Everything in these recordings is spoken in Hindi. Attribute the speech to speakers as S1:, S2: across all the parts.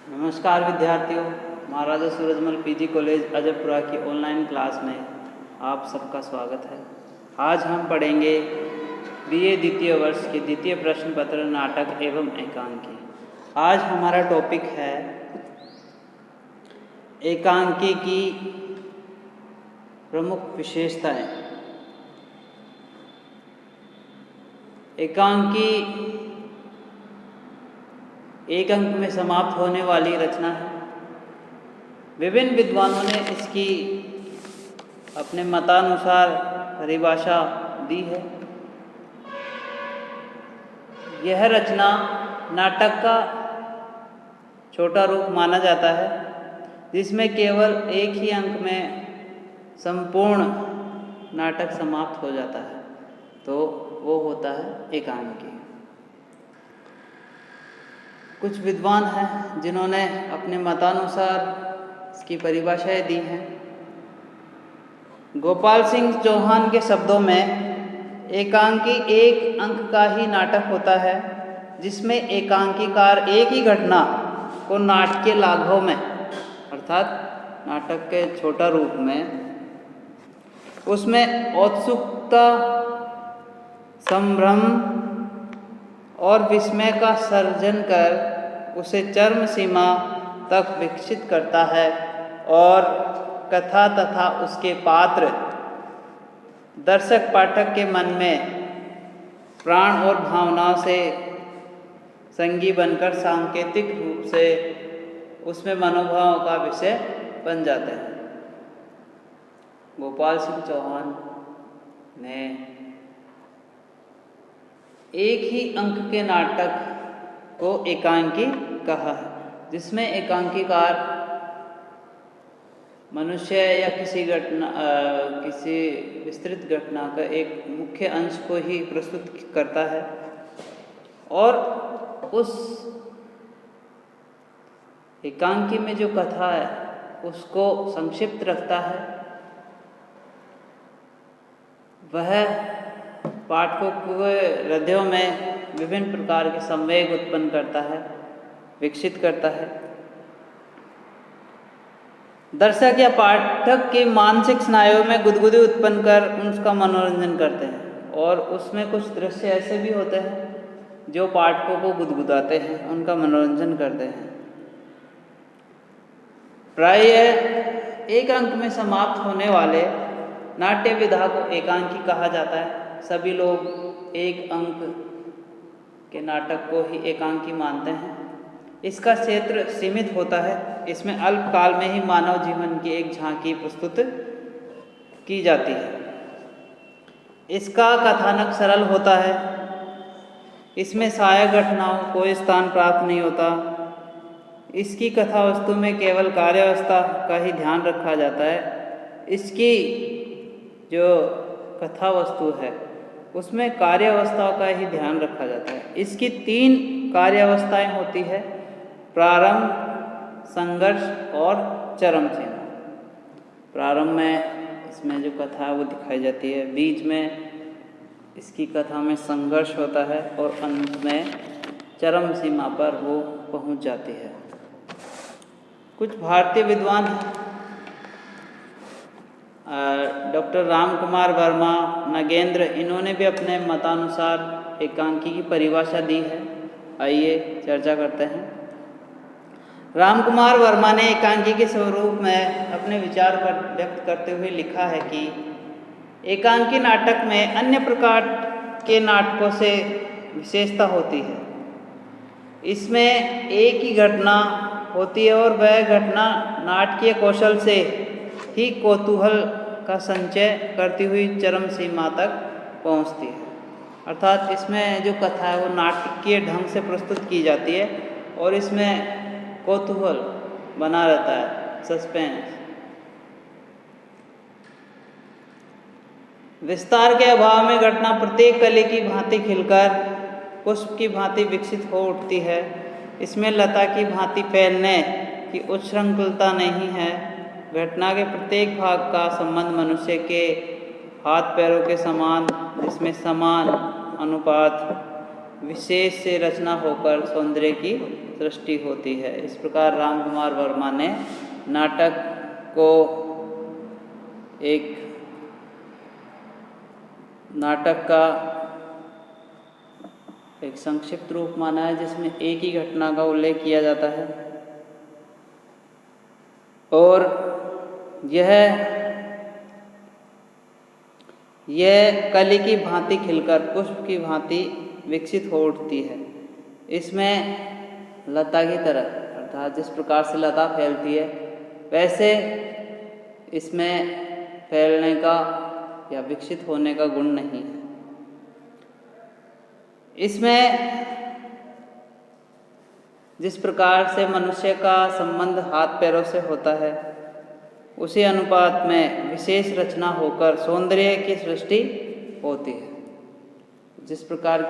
S1: नमस्कार विद्यार्थियों, महाराजा सूरजमल पीजी कॉलेज अजयपुरा की ऑनलाइन क्लास में आप सबका स्वागत है। आज हम पढ़ेंगे बीए द्वितीय वर्ष के द्वितीय प्रश्न पत्र नाटक एवं एकांकी। आज हमारा टॉपिक है एकांकी की प्रमुख विशेषताएं। एकांकी एक अंक में समाप्त होने वाली रचना है। विभिन्न विद्वानों ने इसकी अपने मतानुसार परिभाषा दी है। यह रचना नाटक का छोटा रूप माना जाता है, जिसमें केवल एक ही अंक में संपूर्ण नाटक समाप्त हो जाता है, तो वो होता है एकांकी। कुछ विद्वान हैं जिन्होंने अपने मतानुसार इसकी परिभाषाएं दी हैं। गोपाल सिंह चौहान के शब्दों में एकांकी एक अंक का ही नाटक होता है, जिसमें एकांकीकार एक ही घटना को नाटकीय लाघव में, अर्थात नाटक के छोटा रूप में, उसमें औत्सुकता, संभ्रम और विस्मय का सर्जन कर उसे चरम सीमा तक विकसित करता है और कथा तथा उसके पात्र दर्शक पाठक के मन में प्राण और भावनाओं से संगी बनकर सांकेतिक रूप से उसमें मनोभाव का विषय बन जाते हैं। गोपाल सिंह चौहान ने एक ही अंक के नाटक को एकांकी कहा है, जिसमें एकांकीकार मनुष्य या किसी विस्तृत घटना का एक मुख्य अंश को ही प्रस्तुत करता है और उस एकांकी में जो कथा है उसको संक्षिप्त रखता है। वह पाठकों के हृदयों में विभिन्न प्रकार के संवेग उत्पन्न करता है, विकसित करता है। दर्शक या पाठक के मानसिक स्नायुओं में गुदगुदी उत्पन्न कर उसका मनोरंजन करते हैं, और उसमें कुछ दृश्य ऐसे भी होते हैं जो पाठकों को गुदगुदाते हैं, उनका मनोरंजन करते हैं। प्रायः एक अंक में समाप्त होने वाले नाट्य विधा को एकांकी कहा जाता है। सभी लोग एक अंक के नाटक को ही एकांकी मानते हैं। इसका क्षेत्र सीमित होता है। इसमें अल्पकाल में ही मानव जीवन की एक झांकी प्रस्तुत की जाती है। इसका कथानक सरल होता है। इसमें सहायक घटनाओं को स्थान प्राप्त नहीं होता। इसकी कथा वस्तु में केवल कार्यावस्था का ही ध्यान रखा जाता है। इसकी जो कथा वस्तु है उसमें कार्यावस्थाओं का ही ध्यान रखा जाता है। इसकी 3 कार्यावस्थाएं होती है: प्रारंभ, संघर्ष और चरम सीमा। प्रारंभ में इसमें जो कथा है वो दिखाई जाती है, बीच में इसकी कथा में संघर्ष होता है और अंत में चरम सीमा पर वो पहुंच जाती है। कुछ भारतीय विद्वान डॉक्टर राम कुमार वर्मा, नगेंद्र, इन्होंने भी अपने मतानुसार एकांकी की परिभाषा दी है। आइए चर्चा करते हैं। राम कुमार वर्मा ने एकांकी के स्वरूप में अपने विचार व्यक्त करते हुए लिखा है कि एकांकी नाटक में अन्य प्रकार के नाटकों से विशेषता होती है। इसमें एक ही घटना होती है और वह घटना नाटकीय कौशल से ही कौतूहल का संचय करती हुई चरम सीमा तक पहुंचती है। अर्थात इसमें जो कथा है वो नाटकीय ढंग से प्रस्तुत की जाती है और इसमें कौतूहल बना रहता है, सस्पेंस। विस्तार के अभाव में घटना प्रत्येक कली की भांति खिलकर पुष्प की भांति विकसित हो उठती है। इसमें लता की भांति फैलने की उच्छृंखलता नहीं है। घटना के प्रत्येक भाग का संबंध मनुष्य के हाथ पैरों के समान, जिसमें समान अनुपात विशेष से रचना होकर सौंदर्य की सृष्टि होती है। इस प्रकार रामकुमार वर्मा ने नाटक को एक नाटक का एक संक्षिप्त रूप माना है जिसमें एक ही घटना का उल्लेख किया जाता है और यह कली की भांति खिलकर पुष्प की भांति विकसित हो उठती है। इसमें लता की तरह अर्थात जिस प्रकार से लता फैलती है वैसे इसमें फैलने का या विकसित होने का गुण नहीं है। इसमें जिस प्रकार से मनुष्य का संबंध हाथ पैरों से होता है उसी अनुपात में विशेष रचना होकर सौंदर्य की सृष्टि होती है। जिस प्रकार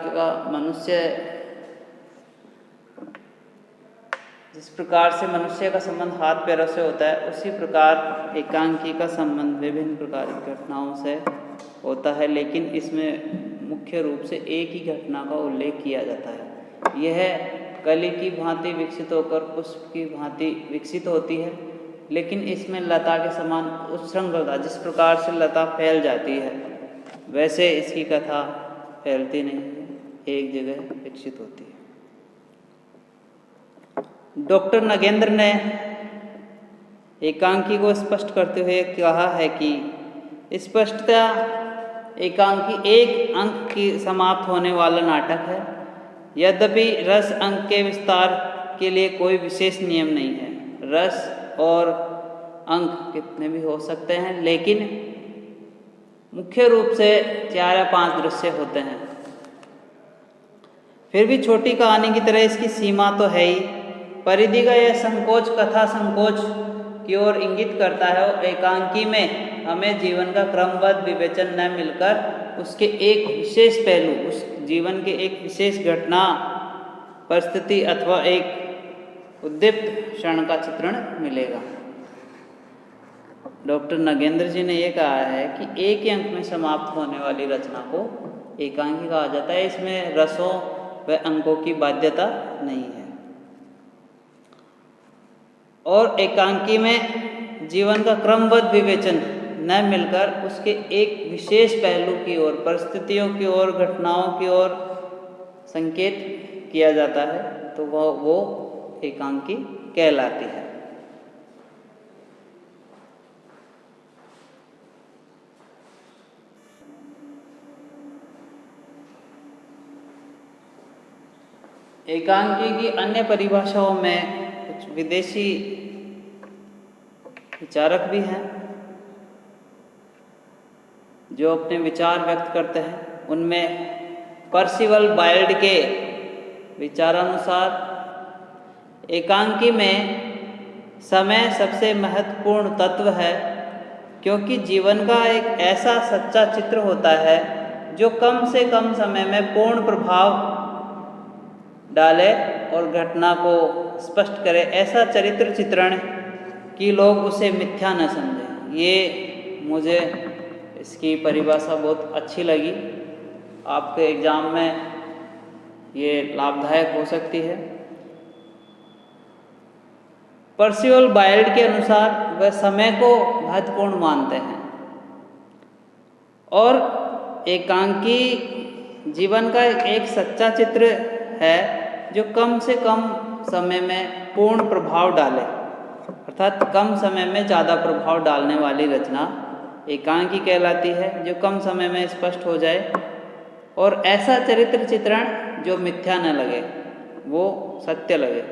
S1: से मनुष्य का संबंध हाथ पैरों से होता है उसी प्रकार एकांकी का संबंध विभिन्न प्रकार की घटनाओं से होता है, लेकिन इसमें मुख्य रूप से एक ही घटना का उल्लेख किया जाता है। यह कली की भांति विकसित होकर पुष्प की भांति विकसित होती है, लेकिन इसमें लता के समान उच्छृंखलता जिस प्रकार से लता फैल जाती है वैसे इसकी कथा फैलती नहीं है, एक जगह विकसित होती है। डॉक्टर नगेंद्र ने एकांकी को स्पष्ट करते हुए कहा है कि स्पष्टता एकांकी एक अंक की समाप्त होने वाला नाटक है। यद्यपि रस अंक के विस्तार के लिए कोई विशेष नियम नहीं है। रस और अंक कितने भी हो सकते हैं, लेकिन मुख्य रूप से 4 या 5 दृश्य होते हैं। फिर भी छोटी कहानी की तरह इसकी सीमा तो है ही। परिधि का यह संकोच कथा संकोच की ओर इंगित करता है और एकांकी में हमें जीवन का क्रमबद्ध विवेचन न मिलकर उसके एक विशेष पहलू, उस जीवन के एक विशेष घटना परिस्थिति अथवा एक उद्दीप्त क्षण का चित्रण मिलेगा। डॉक्टर नगेंद्र जी ने यह कहा है कि एक ही अंक में समाप्त होने वाली रचना को एकांकी कहा जाता है। इसमें रसों व अंकों की बाध्यता नहीं है और एकांकी में जीवन का क्रमबद्ध विवेचन न मिलकर उसके एक विशेष पहलू की ओर, परिस्थितियों की ओर, घटनाओं की ओर संकेत किया जाता है, तो वो एकांकी कहलाती है। एकांकी की अन्य परिभाषाओं में कुछ विदेशी विचारक भी हैं जो अपने विचार व्यक्त करते हैं। उनमें पर्सिवल बायल्ड के विचारानुसार एकांकी में समय सबसे महत्वपूर्ण तत्व है, क्योंकि जीवन का एक ऐसा सच्चा चित्र होता है जो कम से कम समय में पूर्ण प्रभाव डाले और घटना को स्पष्ट करे। ऐसा चरित्र चित्रण कि लोग उसे मिथ्या न समझें। ये मुझे इसकी परिभाषा बहुत अच्छी लगी। आपके एग्ज़ाम में ये लाभदायक हो सकती है। पर्सिवल बायल्ड के अनुसार वह समय को महत्वपूर्ण मानते हैं और एकांकी जीवन का एक सच्चा चित्र है जो कम से कम समय में पूर्ण प्रभाव डाले, अर्थात कम समय में ज़्यादा प्रभाव डालने वाली रचना एकांकी कहलाती है, जो कम समय में स्पष्ट हो जाए और ऐसा चरित्र चित्रण जो मिथ्या न लगे, वो सत्य लगे।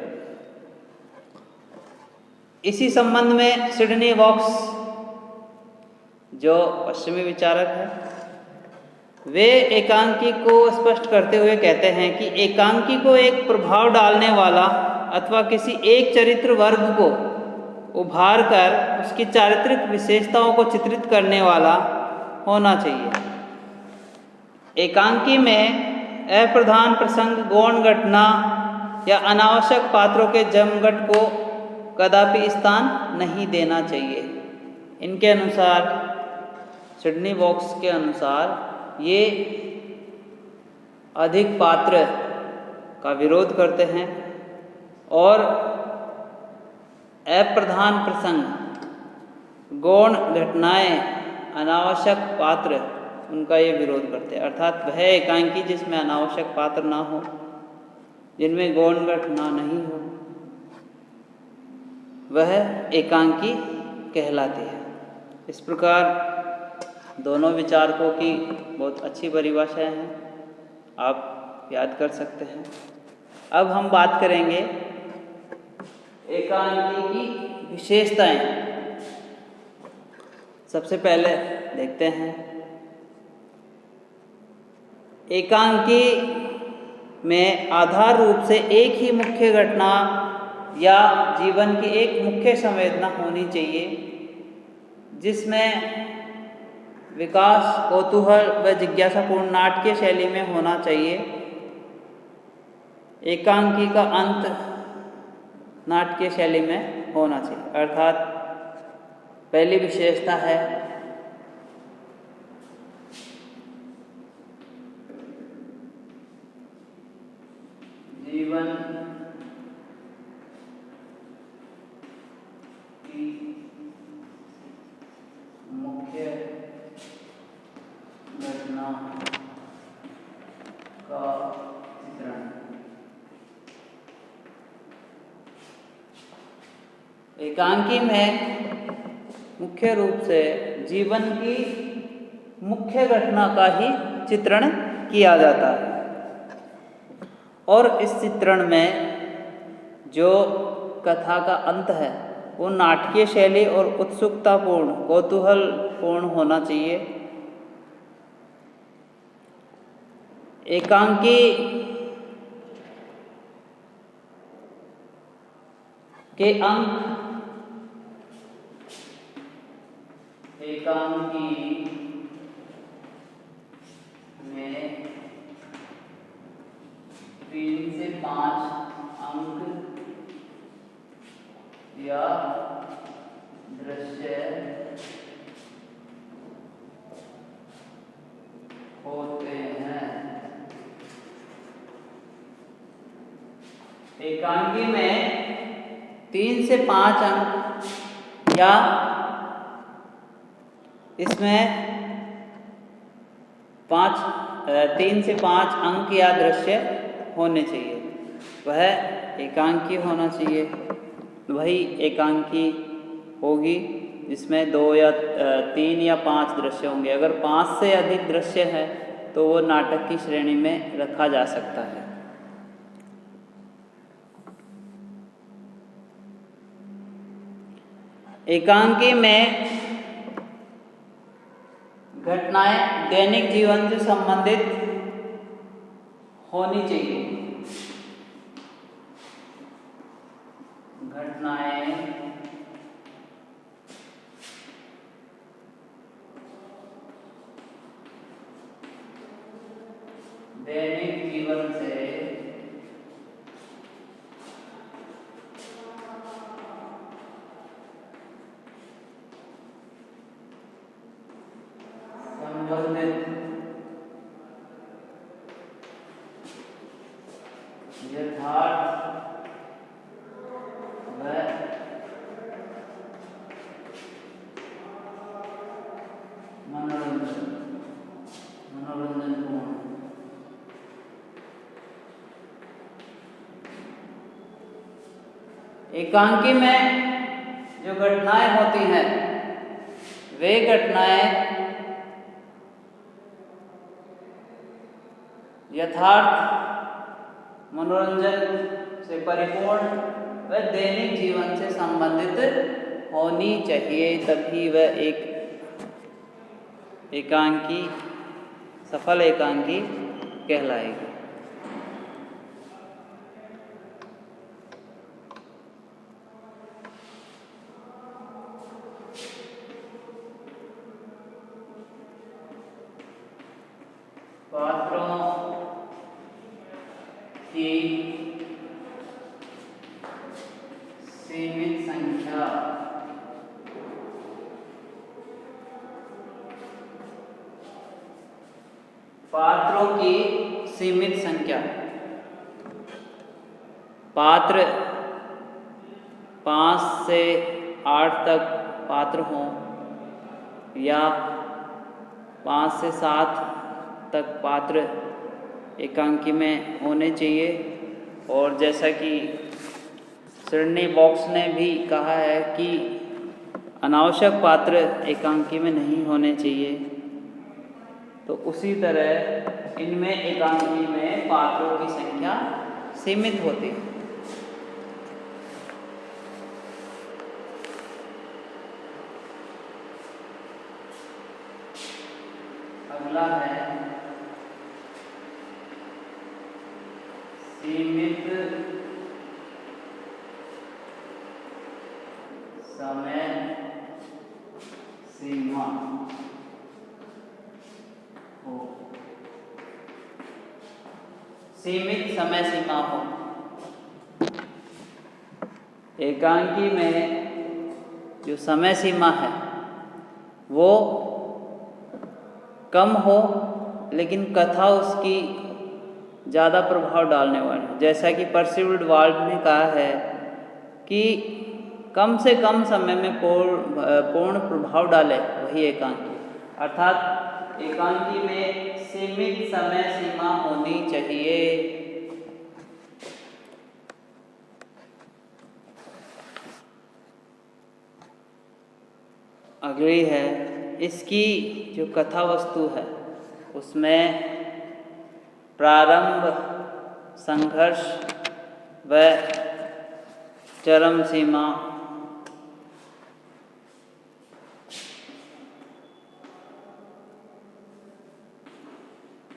S1: इसी संबंध में सिडनी वॉक्स जो पश्चिमी विचारक है, वे एकांकी को स्पष्ट करते हुए कहते हैं कि एकांकी को एक प्रभाव डालने वाला अथवा किसी एक चरित्र वर्ग को उभार कर उसकी चारित्रिक विशेषताओं को चित्रित करने वाला होना चाहिए। एकांकी में अप्रधान प्रसंग, गौण घटना या अनावश्यक पात्रों के जमघट को कदापि स्थान नहीं देना चाहिए। इनके अनुसार, सिडनी वॉक्स के अनुसार, ये अधिक पात्र का विरोध करते हैं और अप्रधान प्रसंग, गौण घटनाएं, अनावश्यक पात्र उनका ये विरोध करते हैं। अर्थात वह एकांकी जिसमें अनावश्यक पात्र ना हो, जिनमें गौण घटना नहीं हो, वह एकांकी कहलाती है। इस प्रकार दोनों विचारकों की बहुत अच्छी परिभाषाएं हैं, आप याद कर सकते हैं। अब हम बात करेंगे एकांकी की विशेषताएं। सबसे पहले देखते हैं एकांकी में आधार रूप से एक ही मुख्य घटना या जीवन की एक मुख्य संवेदना होनी चाहिए, जिसमें विकास, कौतूहल व जिज्ञासापूर्ण नाटकीय शैली में होना चाहिए। एकांकी का अंत नाटकीय शैली में होना चाहिए। अर्थात पहली विशेषता है जीवन की मुख्य घटना का चित्रण। एकांकी में मुख्य रूप से जीवन की मुख्य घटना का ही चित्रण किया जाता है और इस चित्रण में जो कथा का अंत है वो नाटकीय शैली और उत्सुकतापूर्ण, कौतूहलपूर्ण होना चाहिए। एकांकी के अंक एकांकी में 3 से 5 अंक या दृश्य होते हैं। एकांकी में 3 से 5 अंक या इसमें 3 से 5 अंक या दृश्य होने चाहिए, वह एकांकी होना चाहिए। वही एकांकी होगी जिसमें 2 या 3 या 5 दृश्य होंगे। अगर 5 से अधिक दृश्य है तो वो नाटक की श्रेणी में रखा जा सकता है। एकांकी में घटनाएं दैनिक जीवन से संबंधित होनी चाहिए। घटनाएं दैनिक जीवन से संबंधित यथार्थ व मनोरंजनपूर्ण। एकांकी में जो घटनाएं होती हैं वे घटनाएं यथार्थ, मनोरंजन से परिपूर्ण व दैनिक जीवन से संबंधित होनी चाहिए, तभी वह एक एकांकी, सफल एकांकी कहलाएगी। पात्रों की सीमित संख्या पात्रों की सीमित संख्या पात्र 5 से 8 तक पात्र हों या 5 से 7 तक पात्र एकांकी में होने चाहिए। और जैसा कि सिडनी बॉक्स ने भी कहा है कि अनावश्यक पात्र एकांकी में नहीं होने चाहिए, तो उसी तरह इनमें एकांकी में पात्रों की संख्या सीमित होती है। अगला है सीमित समय सीमा हो। सीमित समय सीमा हो। एकांकी में जो समय सीमा है वो कम हो, लेकिन कथा उसकी ज़्यादा प्रभाव डालने वाली। जैसा कि पर्सिवल वाल्ड ने कहा है कि कम से कम समय में पूर्ण प्रभाव डाले वही एकांकी। अर्थात एकांकी में सीमित समय सीमा होनी चाहिए। अगली है इसकी जो कथा वस्तु है उसमें प्रारंभ, संघर्ष व चरम सीमा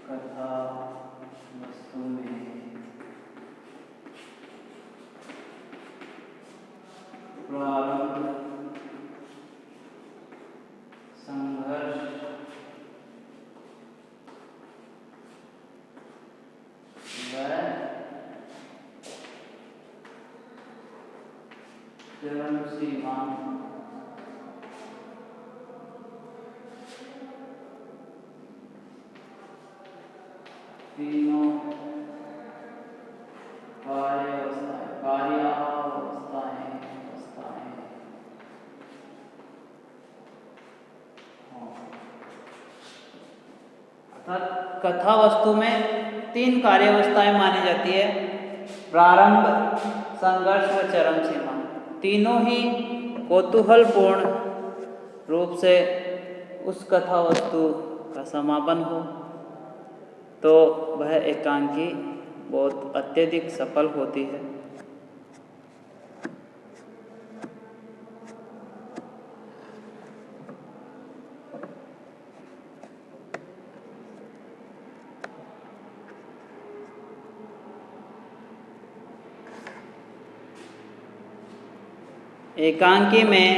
S1: कथा वस्तु में प्रारंभ, संघर्ष व चरम सीमा तीनों अर्थात कथा वस्तु में 3 कार्यावस्थाएं मानी जाती है: प्रारंभ, संघर्ष व चरम सीमा। तीनों ही कौतूहलपूर्ण रूप से उस कथा वस्तु का समापन हो तो वह एकांकी बहुत अत्यधिक सफल होती है। एकांकी में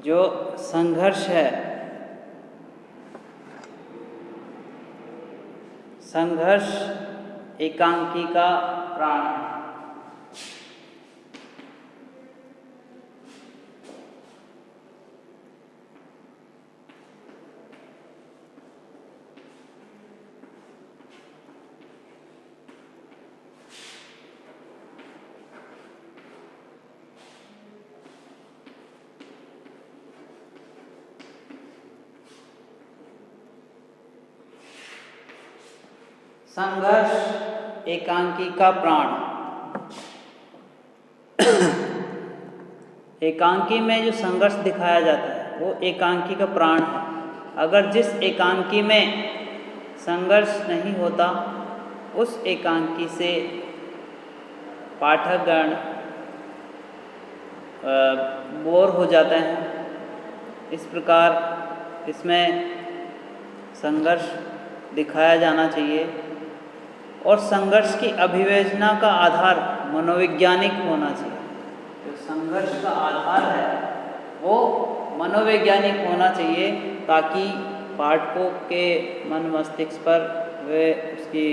S1: जो संघर्ष है, संघर्ष एकांकी का प्राण है। संघर्ष एकांकी का प्राण। एकांकी में जो संघर्ष दिखाया जाता है वो एकांकी का प्राण है। अगर जिस एकांकी में संघर्ष नहीं होता उस एकांकी से पाठकगण बोर हो जाते हैं। इस प्रकार इसमें संघर्ष दिखाया जाना चाहिए और संघर्ष की अभिव्यंजना का आधार मनोवैज्ञानिक होना चाहिए। जो संघर्ष का आधार है वो मनोवैज्ञानिक होना चाहिए ताकि पाठकों के मन मस्तिष्क पर वे उसकी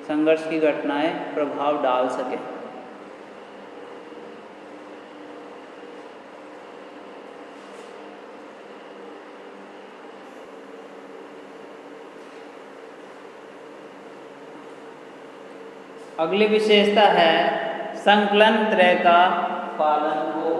S1: संघर्ष की घटनाएं प्रभाव डाल सकें। अगली विशेषता है संकलन त्रय का पालन हो।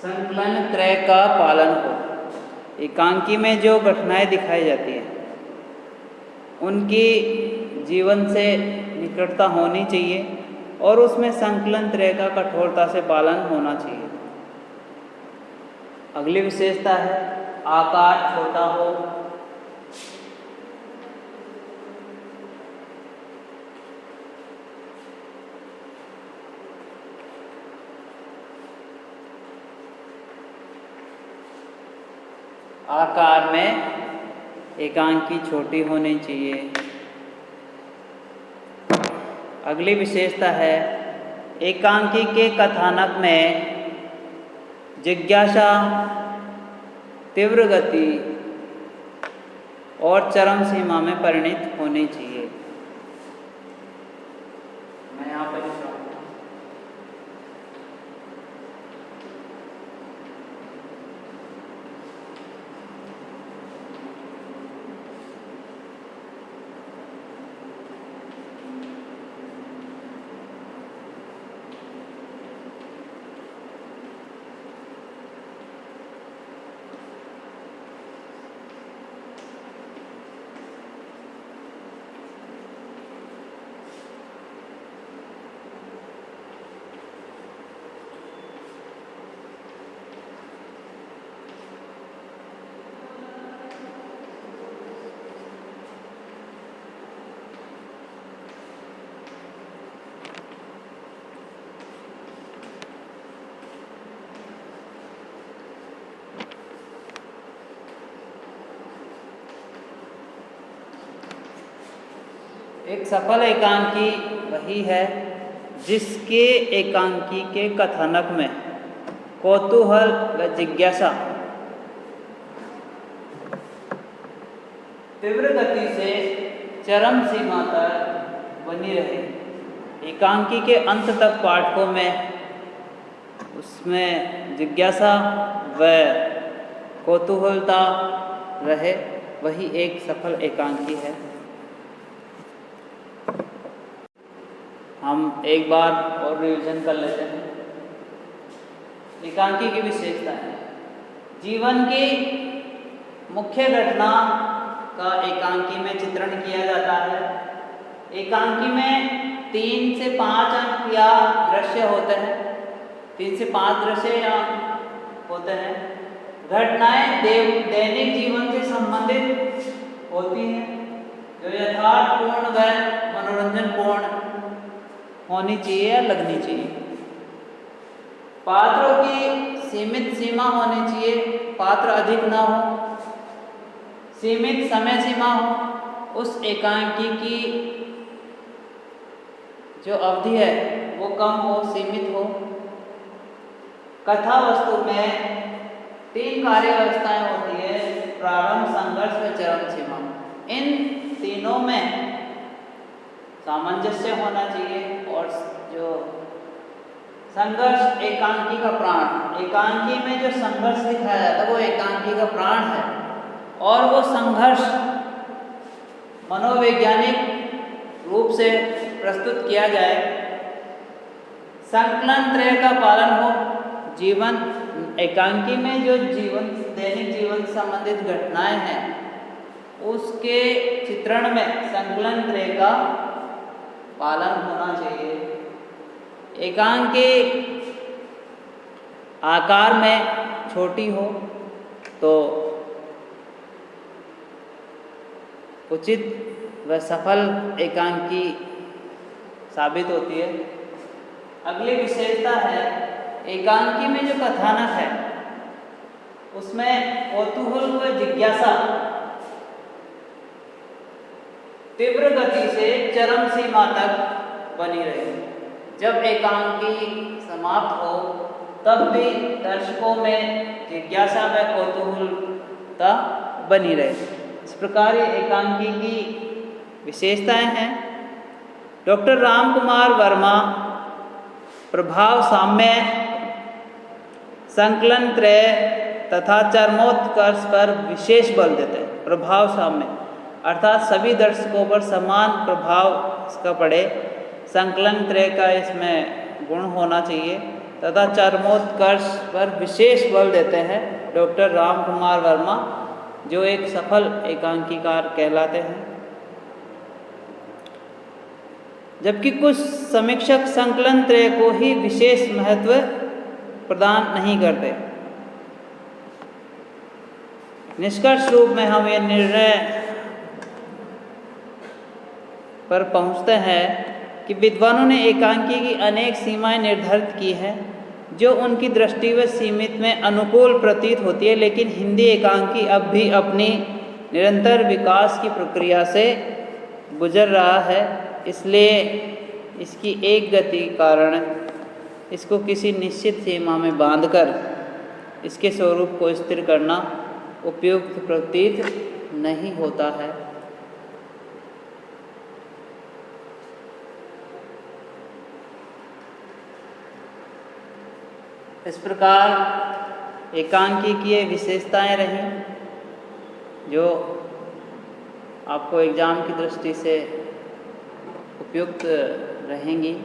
S1: संकलन त्रय का पालन हो। एकांकी में जो घटनाएं दिखाई जाती हैं उनकी जीवन से निकटता होनी चाहिए और उसमें संकलन त्रय का कठोरता से पालन होना चाहिए। अगली विशेषता है आकार छोटा हो। आकार में एकांकी छोटी होनी चाहिए। अगली विशेषता है एकांकी के कथानक में जिज्ञासा, तीव्र गति और चरम सीमा में परिणित होनी चाहिए। मैं यहाँ पर एक सफल एकांकी वही है जिसके एकांकी के कथानक में कौतूहल व जिज्ञासा तीव्र गति से चरम सीमा तक बनी रहे। एकांकी के अंत तक पाठकों में उसमें जिज्ञासा व कौतूहलता रहे, वही एक सफल एकांकी है। हम एक बार और रिवीजन कर लेते हैं। एकांकी की विशेषता है जीवन की मुख्य घटना का एकांकी में चित्रण किया जाता है। एकांकी में 3 से 5 अंक या दृश्य होते हैं, 3 से 5 दृश्य या होते हैं। घटनाएं दैनिक जीवन से संबंधित होती हैं जो यथार्थपूर्ण व मनोरंजनपूर्ण होनी चाहिए या लगनी चाहिए। पात्रों की सीमित सीमा होनी चाहिए, पात्र अधिक ना हो, सीमित समय सीमा हो। उस एकांकी की जो अवधि है वो कम हो, सीमित हो। कथा वस्तु में 3 कार्य अवस्थाएं होती है, प्रारंभ, संघर्ष व चरम सीमा। इन तीनों में सामंजस्य होना चाहिए और जो संघर्ष एकांकी का प्राण, एकांकी में जो संघर्ष दिखाया जाता है वो एकांकी का प्राण है और वो संघर्ष मनोवैज्ञानिक रूप से प्रस्तुत किया जाए। संकलन त्रय का पालन हो। जीवन एकांकी में जो दैनिक जीवन से संबंधित घटनाएं हैं उसके चित्रण में संकलन त्रय का पालन होना चाहिए। एकांकी आकार में छोटी हो तो उचित व सफल एकांकी साबित होती है। अगली विशेषता है एकांकी में जो कथानक है उसमें कौतूहल व जिज्ञासा तीव्र गति से चरम सीमा तक बनी रहे। जब एकांकी समाप्त हो तब भी दर्शकों में जिज्ञासा व कौतूहलता बनी रहे। इस प्रकार ये एकांकी की विशेषताएं हैं। डॉक्टर राम कुमार वर्मा प्रभाव साम्य, संकलन त्रय तथा चरमोत्कर्ष पर विशेष बल देते हैं। प्रभाव साम्य अर्थात सभी दर्शकों पर समान प्रभाव इसका पड़े, संकलन त्रय का इसमें गुण होना चाहिए तथा चरमोत्कर्ष पर विशेष बल देते हैं डॉक्टर राम कुमार वर्मा, जो एक सफल एकांकीकार कहलाते हैं। जबकि कुछ समीक्षक संकलन त्रय को ही विशेष महत्व प्रदान नहीं करते। निष्कर्ष रूप में हम ये निर्णय पर पहुंचते हैं कि विद्वानों ने एकांकी की अनेक सीमाएं निर्धारित की हैं जो उनकी दृष्टि व सीमित में अनुकूल प्रतीत होती है, लेकिन हिंदी एकांकी अब भी अपनी निरंतर विकास की प्रक्रिया से गुजर रहा है। इसलिए इसकी एक गति के कारण इसको किसी निश्चित सीमा में बांधकर इसके स्वरूप को स्थिर करना उपयुक्त प्रतीत नहीं होता है। इस प्रकार एकांकी की ये विशेषताएं रहीं जो आपको एग्ज़ाम की दृष्टि से उपयुक्त रहेंगी।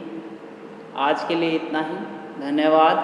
S1: आज के लिए इतना ही। धन्यवाद।